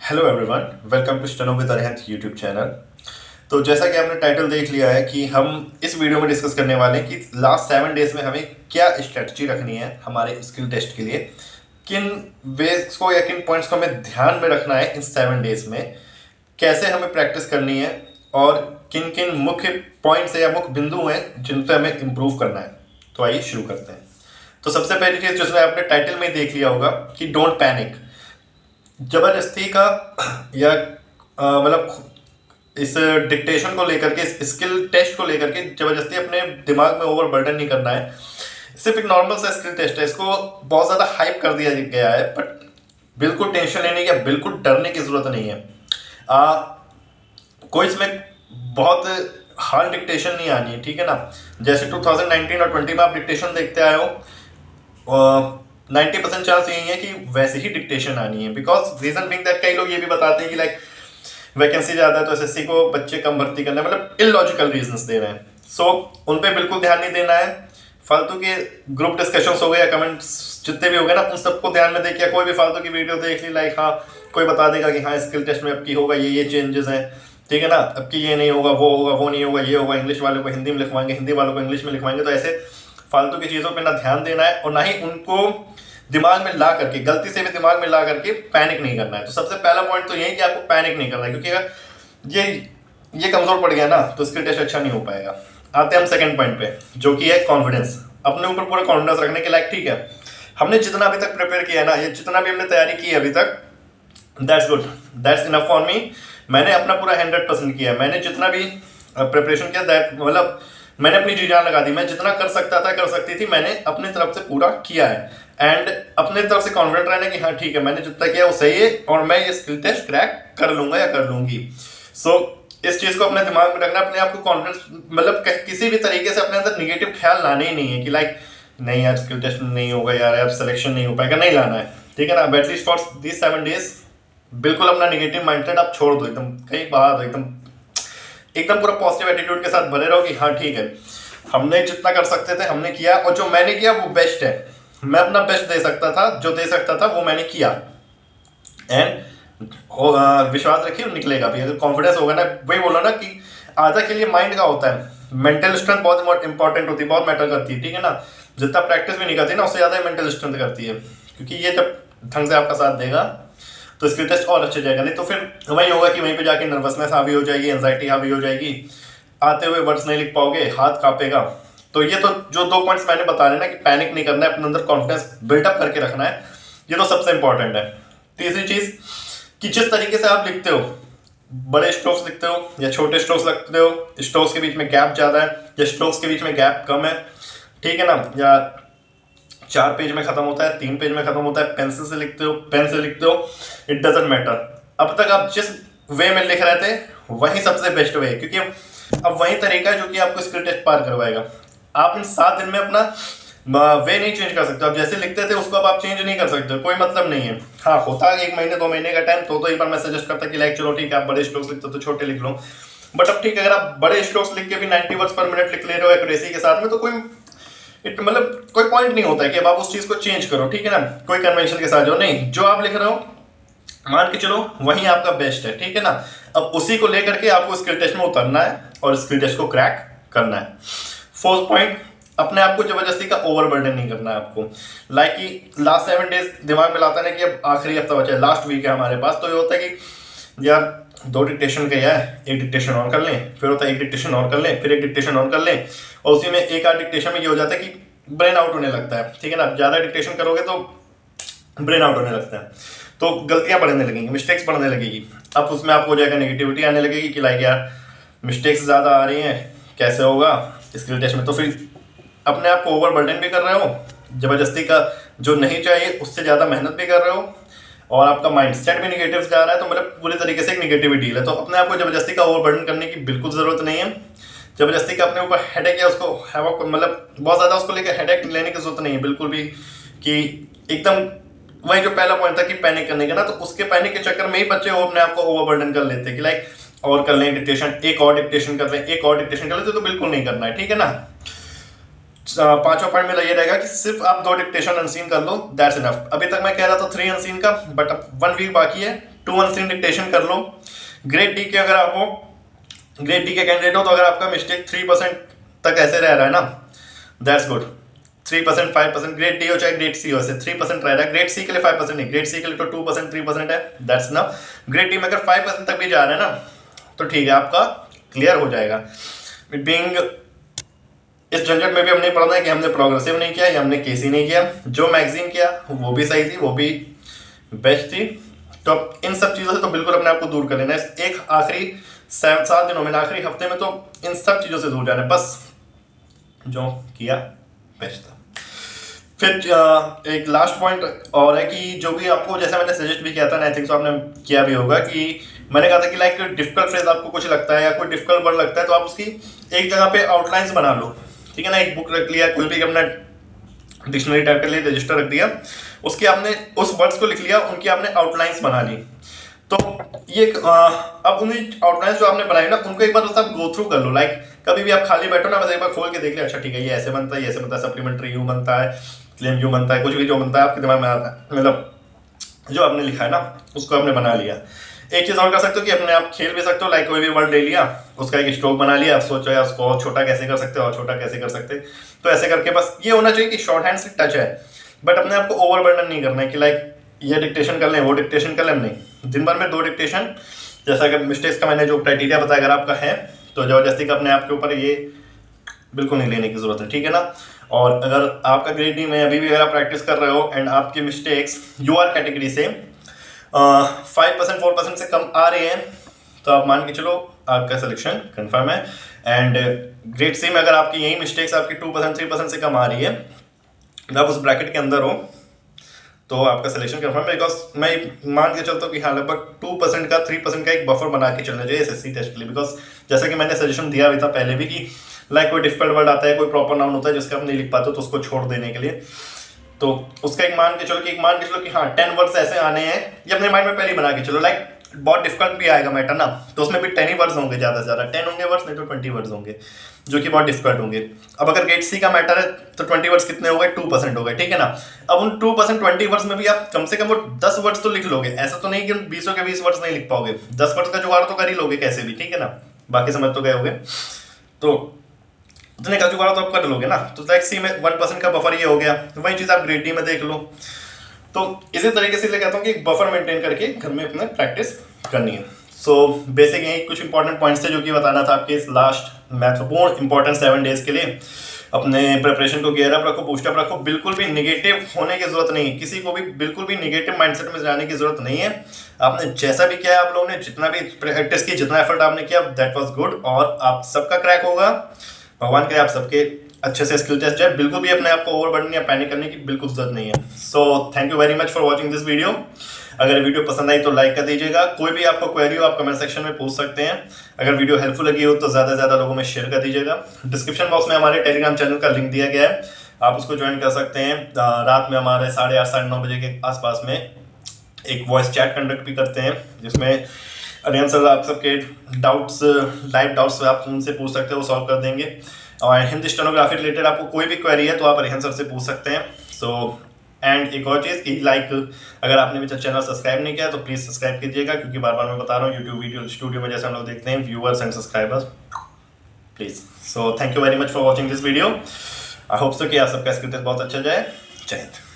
Hello everyone, welcome to steno with Arihant YouTube channel. तो जैसा कि आपने टाइटल देख लिया है कि हम इस वीडियो में डिस्कस करने वाले हैं कि लास्ट 7 डेज में हमें क्या स्ट्रेटजी रखनी है हमारे स्किल टेस्ट के लिए, किन वेज को या किन पॉइंट्स को हमें ध्यान में रखना है इन 7 डेज में, कैसे हमें प्रैक्टिस करनी है और किन किन मुख्य पॉइंट्स या मुख्य बिंदु हैं जिन पर हमें इम्प्रूव करना है। तो आइए शुरू करते हैं। तो सबसे पहली चीज़ जिसमें आपने टाइटल में देख लिया होगा कि डोंट पैनिक। जबरदस्ती का या मतलब इस डिक्टेशन को लेकर के, इस स्किल टेस्ट को लेकर के जबरदस्ती अपने दिमाग में ओवर बर्डन नहीं करना है। सिर्फ एक नॉर्मल सा स्किल टेस्ट है, इसको बहुत ज़्यादा हाइप कर दिया गया है, बट बिल्कुल टेंशन लेने की या बिल्कुल डरने की ज़रूरत नहीं है। कोई इसमें बहुत हार्ड डिक्टेशन नहीं आनी है, ठीक है ना। जैसे 2019 और 20 में आप डिक्टेशन देखते आए हो, 90% चांस यही है कि वैसे ही डिक्टेशन आनी है। बिकॉज रीजन बिंग दैट कई लोग ये भी बताते हैं कि लाइक वैकेंसी ज़्यादा है तो एसएससी को बच्चे कम भर्ती करना, मतलब इलॉजिकल रीजंस दे रहे हैं। सो उन पे बिल्कुल ध्यान नहीं देना है। फालतू के ग्रुप डिस्कशंस हो गए या कमेंट्स जितने भी हो गए ना, उन सबको ध्यान में देखिए। कोई भी फालतू की वीडियो देख ली, लाइक हाँ कोई बता देगा कि हाँ स्किल टेस्ट में अब की होगा ये चेंजेस हैं, ठीक है ना, अब की ये नहीं होगा, वो नहीं होगा, ये होगा, इंग्लिश वालों को हिंदी में लिखवाएंगे, हिंदी वालों को इंग्लिश में लिखवाएंगे। तो ऐसे फालतू की चीज़ों पे ना ध्यान देना है और ना ही उनको दिमाग में ला करके, गलती से भी दिमाग में ला करके पैनिक नहीं करना है। तो सबसे पहला पॉइंट तो यही कि आपको पैनिक नहीं करना है, क्योंकि अगर ये कमजोर पड़ गया ना तो स्किल टेस्ट अच्छा नहीं हो पाएगा। आते हैं हम सेकंड पॉइंट पे, जो कि है कॉन्फिडेंस। अपने ऊपर पूरा कॉन्फिडेंस रखने के लायक, ठीक है, हमने जितना अभी तक प्रिपेयर किया है ना, ये जितना भी हमने तैयारी की है अभी तक, that's good, that's enough for me. मैंने अपना पूरा 100% किया। मैंने जितना भी प्रिपरेशन किया, दैट मतलब मैंने अपनी जी जान लगा दी। मैं जितना कर सकता था, कर सकती थी, मैंने अपनी तरफ से पूरा किया है। एंड अपने तरफ से कॉन्फिडेंट रहना कि हाँ ठीक है, मैंने जितना किया वो सही है और मैं ये स्किल टेस्ट क्रैक कर लूंगा या कर लूंगी। सो इस चीज़ को अपने दिमाग में रखना, अपने आप को कॉन्फिडेंस, मतलब किसी भी तरीके से अपने अंदर निगेटिव ख्याल लाने ही नहीं है कि लाइक नहीं यार स्किल टेस्ट नहीं होगा, यार यार सिलेक्शन नहीं हो पाएगा, नहीं लाना है, ठीक है ना। एटलीस्ट फॉर दिस 7 डेज बिल्कुल अपना निगेटिव माइंडसेट आप छोड़ दो, एकदम कहीं बाहर, एकदम एकदम पूरा पॉजिटिव एटीट्यूड के साथ भरे रहो कि हाँ ठीक है, हमने जितना कर सकते थे हमने किया और जो मैंने किया वो बेस्ट है। मैं अपना बेस्ट दे सकता था, जो दे सकता था वो मैंने किया। एंड विश्वास रखिए निकलेगा भी। अगर कॉन्फिडेंस होगा ना, वही बोला ना कि आधा के लिए माइंड का होता है, मेंटल स्ट्रेंथ बहुत इंपॉर्टेंट होती है, बहुत मैटर करती है, ठीक है ना। जितना प्रैक्टिस भी नहीं करती ना, उससे ज़्यादा मेंटल स्ट्रेंथ करती है, क्योंकि ये जब ढंग से आपका साथ देगा तो स्किल टेस्ट और अच्छे जाएगा। नहीं तो फिर वही होगा कि वहीं पे जाके नर्वसनेस हावी हो जाएगी, एंजाइटी हावी हो जाएगी, आते हुए वर्ड्स नहीं लिख पाओगे, हाथ कांपेगा। तो ये तो जो 2 पॉइंट्स मैंने बता रहे ना कि पैनिक नहीं करना है, अपने अंदर कॉन्फिडेंस बिल्डअप करके रखना है, ये तो सबसे इंपॉर्टेंट है। तीसरी चीज़ कि जिस तरीके से आप लिखते हो, बड़े स्ट्रोक्स लिखते हो या छोटे स्ट्रोक्स लिखते हो, स्ट्रोक्स के बीच में गैप ज़्यादा है या स्ट्रोक्स के बीच में गैप कम है, ठीक है ना, या 4 पेज में खत्म होता है, 3 पेज में खत्म होता है, पेंसिल से लिखते हो, पेन से लिखते हो, इट डजेंट मैटर। अब तक आप जिस वे में लिख रहे थे वही सबसे बेस्ट वे है, क्योंकि अब वही तरीका है जो कि आपको स्किल टेस्ट पार करवाएगा। आप इन 7 दिन में अपना वे नहीं चेंज कर सकते। आप जैसे लिखते थे उसको अब आप चेंज नहीं कर सकते, कोई मतलब नहीं है। हाँ होता है 1 महीने 2 महीने का टाइम, तो एक बार मैं सजेस्ट करता कि लाइक चलो ठीक है आप बड़े स्ट्रोक्स लिखते हो तो छोटे लिख लो, बट अब ठीक है अगर आप बड़े स्ट्रोक्स लिख के भी 90 वर्ड्स पर मिनट लिख ले रहे हो एक्यूरेसी के साथ में, तो कोई मतलब कोई पॉइंट नहीं होता है कि अब आप उस चीज को चेंज करो, ठीक है ना, कोई कन्वेंशन के साथ जो नहीं, जो आप लिख रहे हो मान के चलो वही आपका बेस्ट है, ठीक है ना। अब उसी को लेकर के आपको स्किल टेस्ट में उतरना है और स्किल टेस्ट को क्रैक करना है। फोर्थ पॉइंट, अपने आप को जबरदस्ती का ओवरबर्डन नहीं करना है आपको। लाइक कि लास्ट 7 डेज दिमाग में लाता है ना कि अब आखिरी हफ्ता बचा है, लास्ट वीक है हमारे पास, तो ये होता है कि यार 2 डिक्टेशन का है, एक डिक्टेशन और कर लें, फिर होता है एक डिक्टेशन और कर लें, फिर एक डिक्टेशन और कर लें, और उसी में एक आध डिक्टेशन में ये हो जाता है कि ब्रेन आउट होने लगता है, ठीक है ना। ज़्यादा डिक्टेशन करोगे तो ब्रेन आउट होने लगता है, तो गलतियां बढ़ने लगेंगी, मिस्टेक्स बढ़ने लगेगी। अब उसमें आपको हो जाएगा नेगेटिविटी आने लगेगी कि लाइक यार मिस्टेक्स ज़्यादा आ रही हैं, कैसे होगा स्किल टेस्ट में। तो फिर अपने आप को ओवरबर्डन भी कर रहे हो, जबरदस्ती का जो नहीं चाहिए उससे ज़्यादा मेहनत भी कर रहे हो, और आपका माइंड सेट भी निगेटिव जा रहा है, तो मतलब पूरी तरीके से एक निगेटिव डील है। तो अपने आप को जबरदस्ती का ओवरबर्डन करने की बिल्कुल ज़रूरत नहीं है। जबरदस्ती का अपने ऊपर हेडेक या उसको मतलब बहुत ज़्यादा उसको लेकर हेडेक लेने की जरूरत नहीं है बिल्कुल भी, कि एकदम वही जो पहला पॉइंट था कि पैनिक करने का ना, तो उसके पैनिक के चक्कर में ही बच्चे वो अपने आप को ओवरबर्डन कर लेते हैं कि लाइक और कर लें डिक्टेशन, एक और डिक्टेशन कर लें, एक और डिक्टेशन कर लेते, तो बिल्कुल नहीं करना है, ठीक है ना। 5वां पॉइंट मेरा ये रहेगा कि सिर्फ आप 2 डिक्टेशन अनसीन कर लो, दैट्स इनफ। अभी तक मैं कह रहा था 3 अनसीन का, बट अब 1 वीक बाकी है, 213 डिक्टेशन कर लो। ग्रेड डी के अगर आप हो, ग्रेड डी के कैंडिडेट हो, तो अगर आपका मिस्टेक 3% तक ऐसे रह रहा है ना, दैट्स गुड। 3%, 5%, ग्रेड डी हो चाहे ग्रेड सी हो, से 3% रह रहा है। ग्रेड सी के लिए 5% नहीं, ग्रेड सी के लिए तो 2%, 3% है, दैट्स ना। ग्रेड डी में अगर 5% तक भी जा रहा है ना, तो ठीक है, आपका क्लियर हो जाएगा। बीइंग इस झंझट में भी हमने पढ़ना है कि हमने प्रोग्रेसिव नहीं किया या हमने केसी नहीं किया। जो मैगजीन किया वो भी सही थी, वो भी बेस्ट थी। तो इन सब चीज़ों से तो बिल्कुल अपने आप को दूर कर लेना है। एक आखिरी 7 दिनों में, आखिरी हफ्ते में तो इन सब चीज़ों से दूर जाना है। बस जो किया बेस्ट था। फिर एक लास्ट पॉइंट और है कि जो भी आपको, जैसा मैंने सजेस्ट भी किया था, आई थिंक सो आपने किया भी होगा, कि मैंने कहा था कि लाइक डिफिकल्ट फ्रेज आपको कुछ लगता है या कोई डिफिकल्ट वर्ड लगता है, तो आप उसकी एक जगह पे आउटलाइंस बना लो, ठीक है ना। एक बुक रख लिया, कोई भी अपना डिक्शनरी टाइप कर लिया, रजिस्टर रख दिया, उसके आपने उस वर्ड्स को लिख लिया, उनकी आपने आउटलाइंस बना ली। तो ये अब उन्हीं आउटलाइंस जो आपने बनाई ना, उनको एक बार बस आप गो थ्रू कर लो। लाइक कभी भी आप खाली बैठो ना, बस एक बार खोल के देख लिया, अच्छा ठीक है, ये ऐसे बनता है, ये ऐसे बनता है, सप्लीमेंट्री यू बनता है, क्लेम यू बनता है, कुछ भी जो बनता है आपके दिमाग में आता है, मतलब जो आपने लिखा है ना, उसको आपने बना लिया। एक चीज़ और कर सकते हो कि अपने आप खेल भी सकते हो, लाइक कोई भी वर्ड ले लिया, उसका एक स्ट्रोक बना लिया, आप सोचो यार उसको और छोटा कैसे कर सकते हो, और छोटा कैसे कर सकते। तो ऐसे करके बस ये होना चाहिए कि शॉर्ट हैंड से टच है, बट अपने आप को ओवरबर्डन नहीं करना है कि लाइक ये डिक्टेशन कर लें, वो डिक्टेशन कर लें, नहीं। दिन भर में 2 डिक्टेशन, जैसा कि मिस्टेक्स का मैंने जो क्राइटेरिया बताया, अगर आपका है तो जबरदस्ती का अपने आप के ऊपर ये बिल्कुल नहीं लेने की जरूरत है, ठीक है ना। और अगर आपका ग्रेड डी में अभी भी अगर आप प्रैक्टिस कर रहे हो एंड आपकी मिस्टेक्स यूआर कैटेगरी से 5%, 4% से कम आ रही हैं, तो आप मान के चलो आपका सिलेक्शन कंफर्म है। एंड ग्रेड सी में अगर आपकी यही मिस्टेक्स आपकी 2%, 3% से कम आ रही है, आप उस ब्रैकेट के अंदर हो, तो आपका सिलेक्शन कंफर्म है। बिकॉज मैं मान के चलता हूँ कि हाँ, लगभग 2% का, 3% का एक बफर बना के चलना चाहिए एसएससी टेस्ट के लिए। बिकॉज जैसा कि मैंने सजेशन दिया भी था पहले भी कि लाइक कोई डिफिकल्ट वर्ड आता है, कोई प्रॉपर नाउन होता है जिसका आप नहीं लिख पाते, तो उसको छोड़ देने के लिए, तो उसका एक मान के चलो कि हाँ 10 वर्ड्स ऐसे आने हैं, ये अपने माइंड में पहले ही बना के चलो। लाइक बहुत डिफिकल्ट भी आएगा मैटर ना, तो उसमें भी 10 ही वर्ड्स होंगे, ज़्यादा से ज़्यादा 10 होंगे वर्ड्स, नहीं तो 20 वर्ड्स होंगे जो कि बहुत डिफिकल्ट होंगे। अब अगर ग्रेड सी का मैटर है तो 20 वर्ड्स कितने हो गए, 2% हो गए, ठीक है ना। अब उन 2% 20 वर्ड्स में भी आप कम से कम वो 10 वर्ड्स तो लिख लोगे, ऐसा तो नहीं कि उन 20 के 20 वर्ड्स नहीं लिख पाओगे, 10 वर्ड्स का जुगाड़ तो कर ही लोगे कैसे भी, ठीक है ना। बाकी समझ तो गए होगे, तो उतने का जुगाड़ तो आप कर लोगे ना। तो लाइक सी में 1% का बफर ये हो गया, वही चीज़ आप ग्रेड डी में देख लो। तो इसी तरीके से मैं कहता हूँ कि एक बफर मेंटेन करके घर में अपने प्रैक्टिस करनी है। सो बेसिक यही कुछ इंपॉर्टेंट पॉइंट्स थे जो कि बताना था आपके इस लास्ट महत्वपूर्ण इंपॉर्टेंट 7 डेज के लिए। अपने प्रिपरेशन को गियर अप रखो, बूस्टअप रखो, बिल्कुल भी निगेटिव होने की जरूरत नहीं है, किसी को भी बिल्कुल भी निगेटिव माइंडसेट में जाने की जरूरत नहीं है। आपने जैसा भी किया है, आप लोगों ने जितना भी प्रैक्टिस की, जितना एफर्ट आपने किया, दैट वाज गुड, और आप सबका क्रैक होगा। भगवान करे आप सबके अच्छे से स्किल टेस्ट जाए। बिल्कुल भी अपने आप को ओवरबर्डन या पैनिक करने की बिल्कुल जरूरत नहीं है। So thank you very much for watching this video. अगर वीडियो पसंद आई तो लाइक कर दीजिएगा। कोई भी आपको क्वेरी हो आप कमेंट सेक्शन में पूछ सकते हैं। अगर वीडियो हेल्पफुल लगी हो तो ज़्यादा से ज़्यादा लोगों में शेयर कर दीजिएगा। डिस्क्रिप्शन बॉक्स में हमारे टेलीग्राम चैनल का लिंक दिया गया है, आप उसको ज्वाइन कर सकते हैं। रात में हमारे 8:30 साढ़े 9 बजे के आसपास में एक वॉइस चैट कंडक्ट भी करते हैं, जिसमें अरिहंत सर आप सबके डाउट्स, लाइव डाउट्स आप उनसे पूछ सकते हो, वो सॉल्व कर देंगे। और हिंदी स्टेनोग्राफी रिलेटेड आपको कोई भी क्वेरी है तो आप अरिहंत सर से पूछ सकते हैं। सो एंड एक और चीज़ कि लाइक अगर आपने अभी तक चैनल सब्सक्राइब नहीं किया तो प्लीज़ सब्सक्राइब कीजिएगा, क्योंकि बार बार मैं बता रहा हूँ यूट्यूब वीडियो स्टूडियो में जैसे हम लोग देखते हैं viewers and subscribers, please. So thank you very much for watching this video. I hope so कि आप सबका स्किल टेस्ट बहुत अच्छा जाए। जय हिंद।